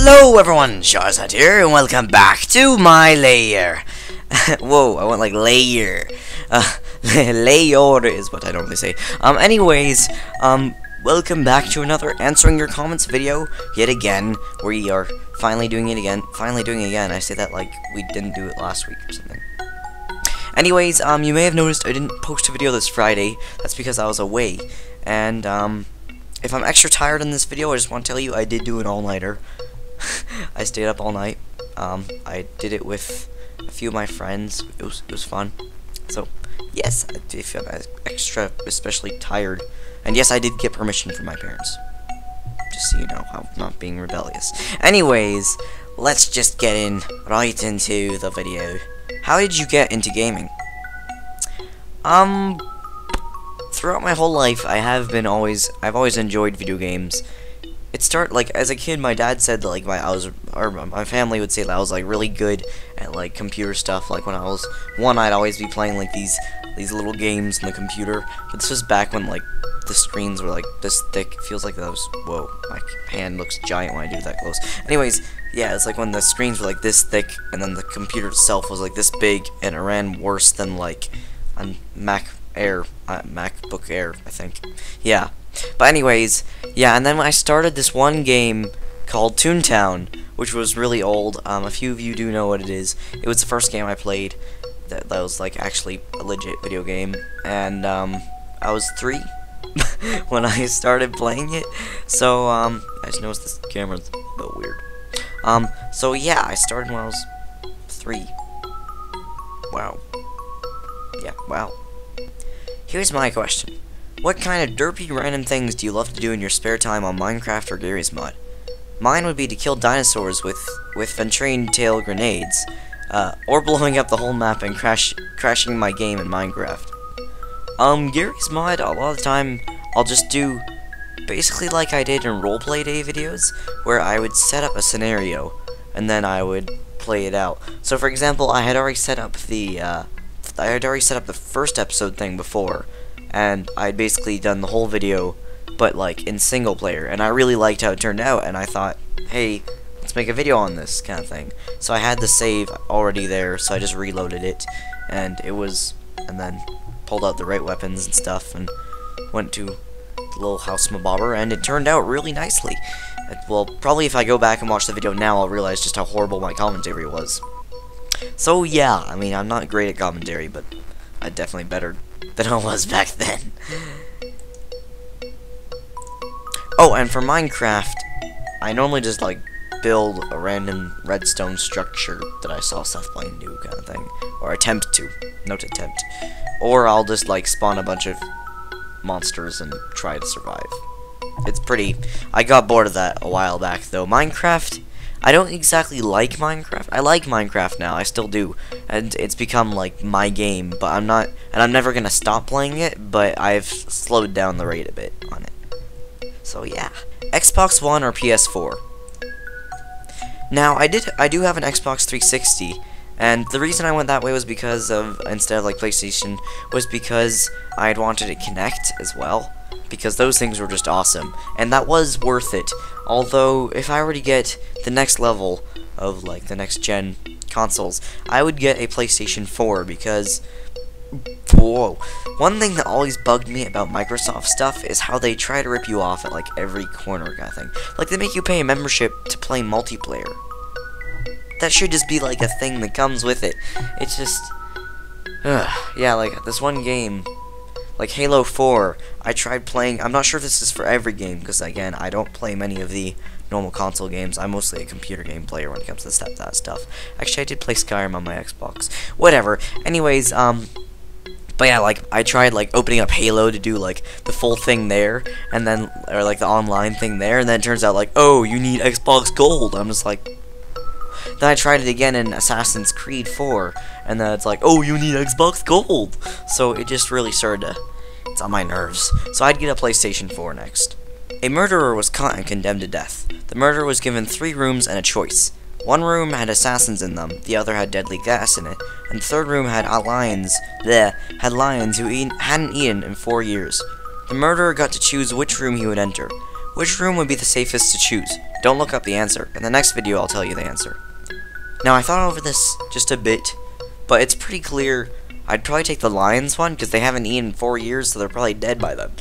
Hello everyone, Seanerzat here, and welcome back to my lair. Whoa, I went like layer. Layer is what I normally say. Anyways, welcome back to another answering your comments video, yet again. We are finally doing it again. I say that like we didn't do it last week or something. Anyways, you may have noticed I didn't post a video this Friday. That's because I was away, and if I'm extra tired in this video, I just want to tell you I did do an all-nighter. I stayed up all night. I did it with a few of my friends. It was fun. So, yes, if I'm extra especially tired. And yes, I did get permission from my parents. Just so you know, I'm not being rebellious. Anyways, let's just get right into the video. How did you get into gaming? Throughout my whole life, I've always enjoyed video games. It started like as a kid. My dad said that like my family would say that I was like really good at like computer stuff. Like when I was one, I'd always be playing like these little games in the computer. But this was back when like the screens were like this thick. It feels like that was whoa. My hand looks giant when I do that close. Anyways, yeah, it's like when the screens were like this thick, and then the computer itself was like this big, and it ran worse than like a MacBook Air, I think. Yeah. But anyways, yeah, and then I started this one game called Toontown, which was really old. A few of you do know what it is. It was the first game I played that was like actually a legit video game, and I was 3 when I started playing it. So I just noticed this camera's a bit weird. So yeah, I started when I was 3. Wow. Yeah, wow. Here's my question. What kind of derpy random things do you love to do in your spare time on Minecraft or Garry'sMod? Mine would be to kill dinosaurs with Venturian Tale grenades, or blowing up the whole map and crashing my game in Minecraft. Garry'sMod, a lot of the time, I'll just do basically like I did in Roleplay Day videos, where I would set up a scenario, and then I would play it out. So for example, I had already set up the first episode thing before, and I'd basically done the whole video, but like in single player, and I really liked how it turned out, and I thought, hey, let's make a video on this kind of thing. So I had the save already there, so I just reloaded it, and then pulled out the right weapons and stuff, and went to the little house mabobber, and it turned out really nicely. Well, probably if I go back and watch the video now, I'll realize just how horrible my commentary was. So yeah, I mean, I'm not great at commentary, but I'm definitely better than I was back then. Oh, and for Minecraft, I normally just like build a random redstone structure that I saw Seth playing do kind of thing, or attempt to, not attempt, or I'll just like spawn a bunch of monsters and try to survive. It's pretty. I got bored of that a while back though. Minecraft, I don't exactly like Minecraft. I like Minecraft now, I still do, and it's become like my game, but I'm never gonna stop playing it, but I've slowed down the rate a bit on it. So yeah. Xbox One or PS4? Now, I do have an Xbox 360, and the reason I went that way was because of, instead of like PlayStation, was because I had wanted to connect as well, because those things were just awesome, and that was worth it. Although, if I were to get the next level of like the next gen consoles, I would get a PlayStation 4 because, whoa, one thing that always bugged me about Microsoft stuff is how they try to rip you off at like every corner kind of thing. Like they make you pay a membership to play multiplayer. That should just be like a thing that comes with it. It's just, yeah, like this one game, like Halo 4, I tried playing. I'm not sure if this is for every game, because again, I don't play many of the normal console games. I'm mostly a computer game player when it comes to that stuff. Actually, I did play Skyrim on my Xbox. Whatever. Anyways, but yeah, like I tried like opening up Halo to do like the full thing there, and then or like the online thing there, and then it turns out like, oh, you need Xbox Gold. I'm just like. Then I tried it again in Assassin's Creed 4, and then it's like, oh, you need Xbox Gold. So it just really started to, it's on my nerves. So I'd get a PlayStation 4 next. A murderer was caught and condemned to death. The murderer was given 3 rooms and a choice. One room had assassins in them, the other had deadly gas in it, and the third room had lions who hadn't eaten in 4 years. The murderer got to choose which room he would enter. Which room would be the safest to choose? Don't look up the answer. In the next video, I'll tell you the answer. Now, I thought over this just a bit, but it's pretty clear I'd probably take the lions one, because they haven't eaten in 4 years, so they're probably dead by then.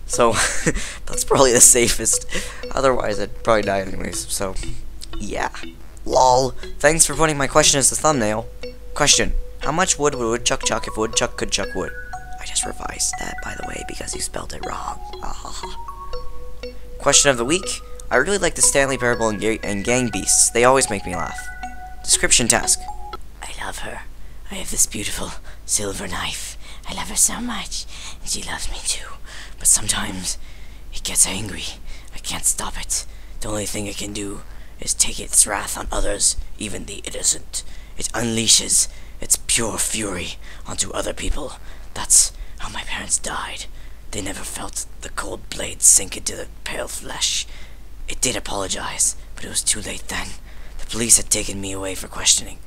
So, that's probably the safest. Otherwise, I'd probably die anyways, so, yeah. Lol. Thanks for putting my question as the thumbnail. Question. How much wood would Woodchuck chuck if Woodchuck could chuck wood? I just revised that, by the way, because you spelled it wrong. Question of the week. I really like the Stanley Parable and Gang Beasts. They always make me laugh. Description task. I love her. I have this beautiful silver knife. I love her so much, and she loves me too. But sometimes it gets angry. I can't stop it. The only thing it can do is take its wrath on others, even the innocent. It unleashes its pure fury onto other people. That's how my parents died. They never felt the cold blade sink into the pale flesh. It did apologize, but it was too late then. The police had taken me away for questioning,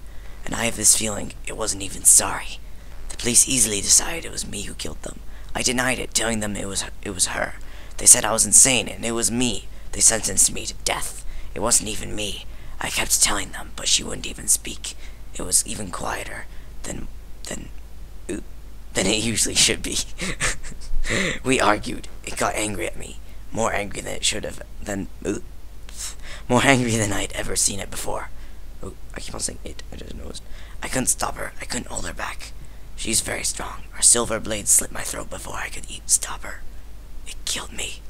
and I have this feeling it wasn't even sorry. The police easily decided it was me who killed them. I denied it, telling them it was her. They said I was insane, and it was me. They sentenced me to death. It wasn't even me. I kept telling them, but she wouldn't even speak. It was even quieter than it usually should be. We argued. It got angry at me. More angry than it should have. More angry than I'd ever seen it before. I keep on saying it. I just noticed. I couldn't stop her. I couldn't hold her back. She's very strong. Her silver blade slit my throat before I could stop her. It killed me,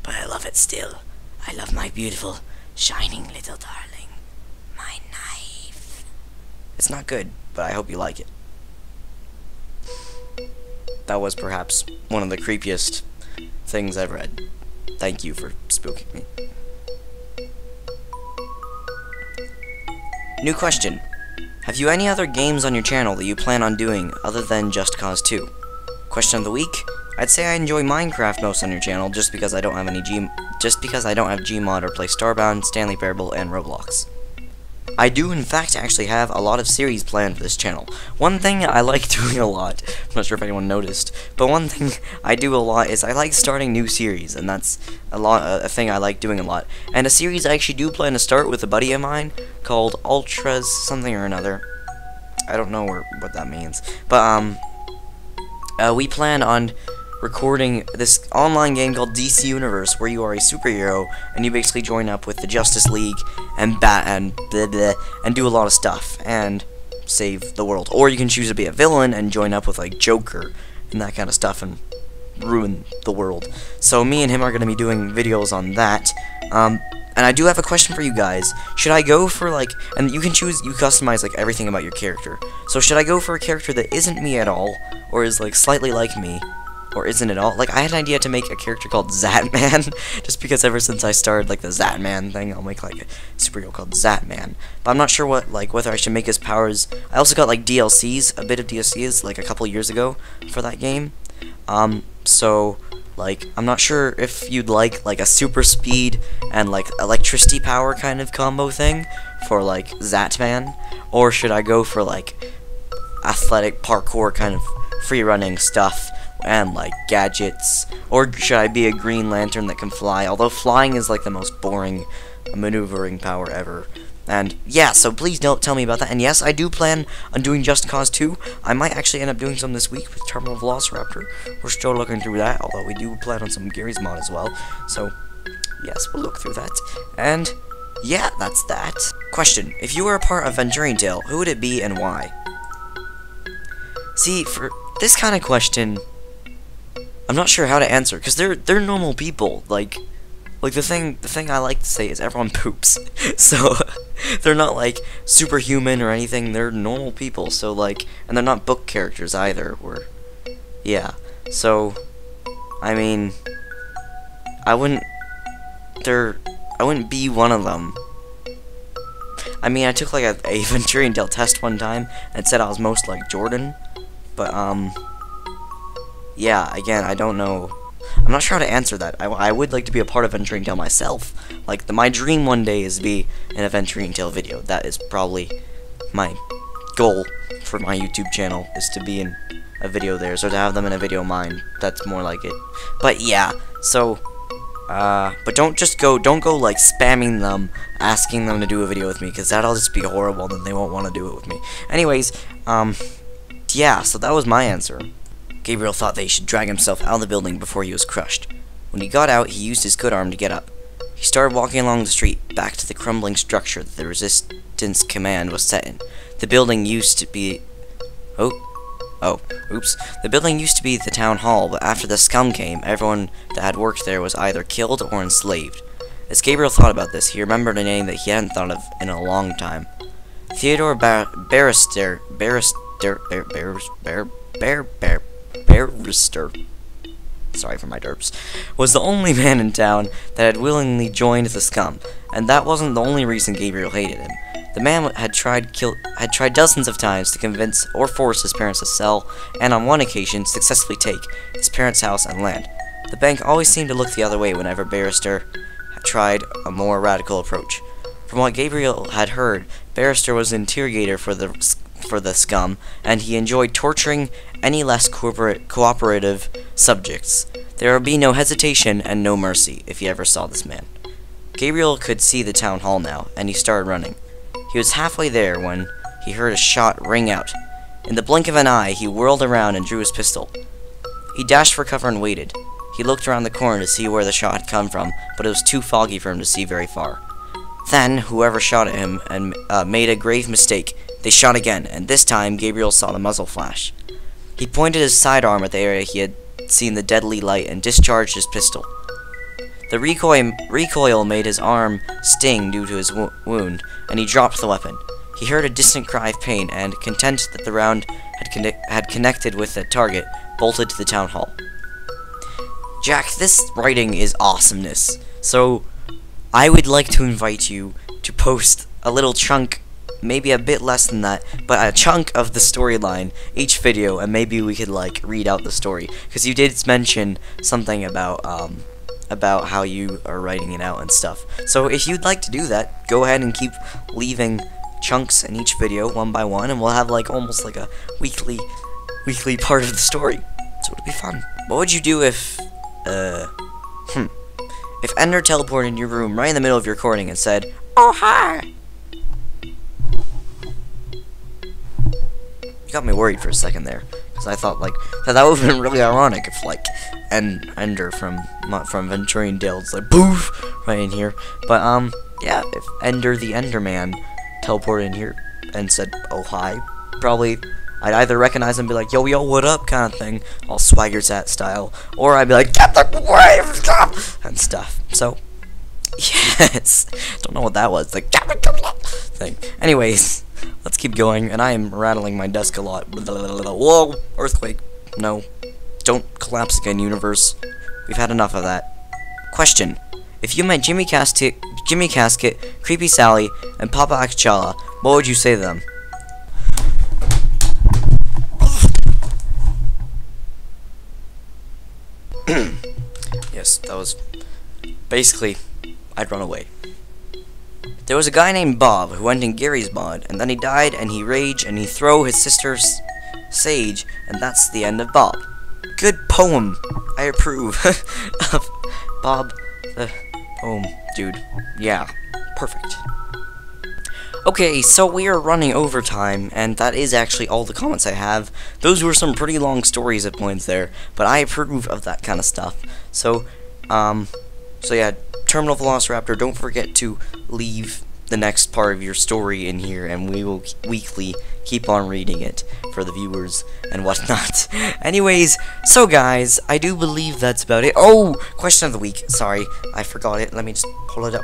but I love it still. I love my beautiful, shining little darling. My knife. It's not good, but I hope you like it. That was perhaps one of the creepiest things I've read. Thank you for spooking me. New question. Have you any other games on your channel that you plan on doing other than Just Cause 2? Question of the week. I'd say I enjoy Minecraft most on your channel just because I don't have Gmod or play Starbound, Stanley Parable, and Roblox. I do in fact actually have a lot of series planned for this channel. One thing I like doing a lot, I'm not sure if anyone noticed, but one thing I do a lot is I like starting new series, and that's a thing I like doing a lot. And a series I actually do plan to start with a buddy of mine called Ultras something or another. I don't know what that means, but we plan on recording this online game called DC Universe, where you are a superhero and you basically join up with the Justice League and and do a lot of stuff and save the world. Or you can choose to be a villain and join up with like Joker and that kind of stuff and ruin the world. So me and him are going to be doing videos on that. And I do have a question for you guys. Should I go for like, and you can choose, you customize like everything about your character. So should I go for a character that isn't me at all, or is like slightly like me, or isn't it all? Like, I had an idea to make a character called Zatman, just because ever since I started, like, the Zatman thing, I'll make, like, a superhero called Zatman. But I'm not sure what, like, whether I should make his powers. I also got, like, DLCs, a bit of DLCs, like, a couple years ago for that game. So, like, I'm not sure if you'd like a super speed and, like, electricity power kind of combo thing for, like, Zatman, or should I go for, like, athletic parkour kind of free-running stuff and like gadgets, or should I be a Green Lantern that can fly, although flying is like the most boring maneuvering power ever. And yeah, so please don't tell me about that. And yes, I do plan on doing Just Cause 2. I might actually end up doing some this week with Terminal Velociraptor. We're still looking through that, although we do plan on some Garry'sMod as well. So yes, we'll look through that. And yeah, that's that. Question. If you were a part of Venturian Tale, who would it be and why? See, for this kind of question, I'm not sure how to answer, because they're normal people. Like the thing I like to say is everyone poops. So they're not like superhuman or anything. They're normal people. So like, and they're not book characters either. Or yeah. So I mean, I wouldn't be one of them. I mean, I took like a Venturian Tale test one time and it said I was most like Jordan, but yeah, again, I don't know. I'm not sure how to answer that. I would like to be a part of Venturian Tale myself. Like, my dream one day is to be in a Venturian Tale video. That is probably my goal for my YouTube channel, is to be in a video theirs, or to have them in a video of mine. That's more like it. But yeah, so But don't go like spamming them, asking them to do a video with me, because that'll just be horrible, then they won't want to do it with me. Anyways, yeah, so that was my answer. Gabriel thought that he should drag himself out of the building before he was crushed. When he got out, he used his good arm to get up. He started walking along the street, back to the crumbling structure that the resistance command was set in. The building used to be... Oops. The building used to be the town hall, but after the scum came, everyone that had worked there was either killed or enslaved. As Gabriel thought about this, he remembered a name that he hadn't thought of in a long time. Theodore Barrister, sorry for my derps, was the only man in town that had willingly joined the scum, and that wasn't the only reason Gabriel hated him. The man had tried dozens of times to convince or force his parents to sell, and on one occasion successfully take, his parents' house and land. The bank always seemed to look the other way whenever Barrister had tried a more radical approach. From what Gabriel had heard, Barrister was an interrogator for the scum, and he enjoyed torturing any less cooperative subjects. There would be no hesitation and no mercy if he ever saw this man. Gabriel could see the town hall now, and he started running. He was halfway there when he heard a shot ring out. In the blink of an eye, he whirled around and drew his pistol. He dashed for cover and waited. He looked around the corner to see where the shot had come from, but it was too foggy for him to see very far. Then, whoever shot at him and made a grave mistake. They shot again, and this time Gabriel saw the muzzle flash. He pointed his sidearm at the area he had seen the deadly light and discharged his pistol. The recoil made his arm sting due to his wound, and he dropped the weapon. He heard a distant cry of pain, and, content that the round had connected with the target, bolted to the town hall. Jack, this writing is awesomeness, so I would like to invite you to post a little chunk, maybe a bit less than that, but a chunk of the storyline each video, and maybe we could like read out the story, because you did mention something about how you are writing it out and stuff. So if you'd like to do that, go ahead and keep leaving chunks in each video one by one, and we'll have like almost like a weekly part of the story. So it'll be fun. What would you do if if Ender teleported in your room right in the middle of your recording and said, "Oh hi"? You got me worried for a second there, because I thought like that would have been really ironic if like Ender from Venturian Tale is like poof right in here. But yeah, if Ender the Enderman teleported in here and said, "Oh hi," probably I'd either recognize him and be like, "Yo yo, what up?" kind of thing, all Swaggerzat style, or I'd be like, "Get the grave!" and stuff. So yes, don't know what that was, like thing. Anyways, let's keep going, and I am rattling my desk a lot. Whoa, earthquake. No, don't collapse again, universe. We've had enough of that. Question: if you met Jimmy Casket, Creepy Sally, and Papa Akchala, what would you say to them? Yes, that was basically, I'd run away. There was a guy named Bob who went in Garry'sMod, and then he died, and he raged, and he threw his sister's sage, and that's the end of Bob. Good poem. I approve of Bob the poem, dude. Yeah, perfect. Okay, so we are running overtime, and that is actually all the comments I have. Those were some pretty long stories at points there, but I approve of that kind of stuff. So yeah, Terminal Velociraptor, don't forget to leave the next part of your story in here, and we will weekly keep on reading it for the viewers and whatnot. Anyways, so guys, I do believe that's about it. Oh, question of the week. Sorry, I forgot it. Let me just pull it up.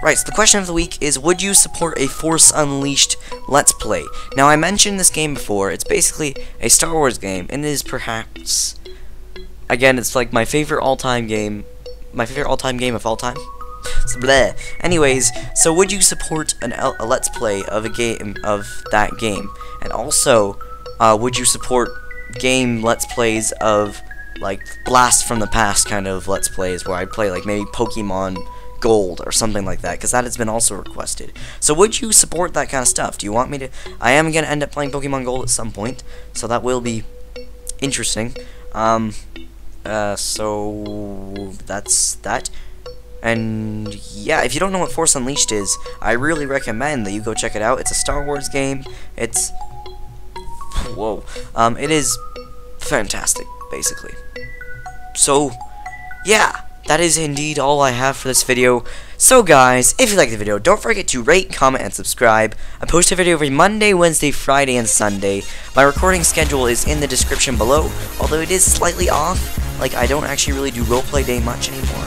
Right, so the question of the week is, would you support a Force Unleashed Let's Play? Now, I mentioned this game before. It's basically a Star Wars game, and it is perhaps, again, it's like my favorite all-time game. My favorite all-time game of all time? So, bleh. Anyways, so would you support a Let's Play of a game of that game? And also, would you support game Let's Plays of, like, Blast from the Past kind of Let's Plays, where I'd play, like, maybe Pokemon Gold or something like that, because that has been also requested. So would you support that kind of stuff? Do you want me to? I am going to end up playing Pokemon Gold at some point, so that will be interesting. So that's that. And yeah, if you don't know what Force Unleashed is, I really recommend that you go check it out. It's a Star Wars game. It's whoa. It is fantastic, basically. So yeah, that is indeed all I have for this video. So guys, if you like the video, don't forget to rate, comment, and subscribe. I post a video every Monday, Wednesday, Friday, and Sunday. My recording schedule is in the description below, although it is slightly off. Like, I don't actually really do Roleplay Day much anymore.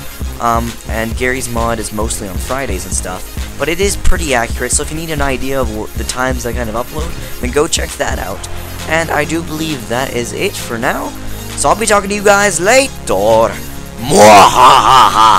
And Garry'sMod is mostly on Fridays and stuff. But it is pretty accurate, so if you need an idea of the times I kind of upload, then go check that out. And I do believe that is it for now. So I'll be talking to you guys later. Mwahahahaha.